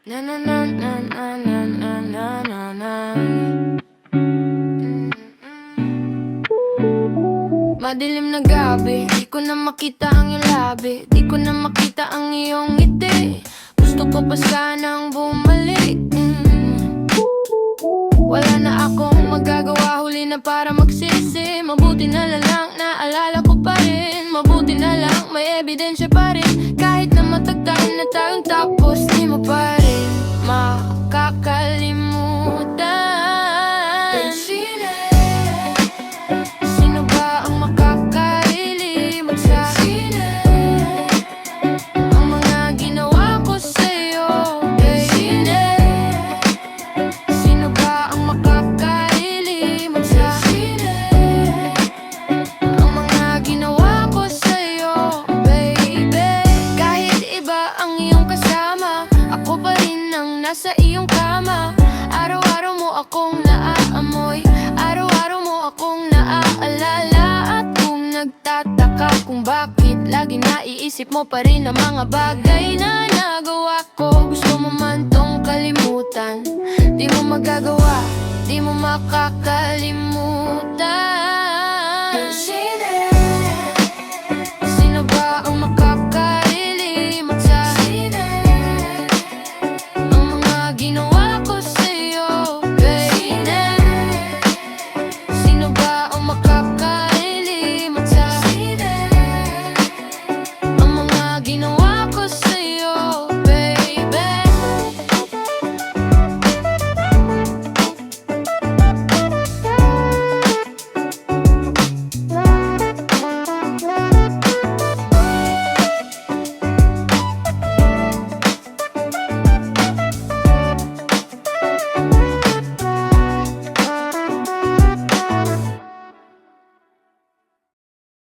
Na na na na na na na na na na. Madilim na gabi, di ko na makita ang iyong labi, di ko na makita ang iyong ngiti. Gusto ko pa sanang bumalik. Wala na akong magagawa, huli na para magsisi. Mabuti na lang, naalala ko pa rin. Mabuti na lang, may ebidensya pa rin. Kahit na matagal na tayong tapos, di mo pa rin makakalimutan. Sino ba ang makakalilimot sa ang mga ginawa ko sa'yo, baby? Sino ba ang makakalilimot sa ang mga ginawa ko sa'yo, baby? Kahit iba ang iyong kasama, ako pa rin ang nasa iyong kama. Araw-araw mo akong naaamoy, araw-araw mo akong naaalala. At kung nagtataka kung bakit lagi naiisip mo pa rin ang mga bagay na nagawa ko, gusto mo man tong kalimutan, di mo magagawa, di mo makakalimutan.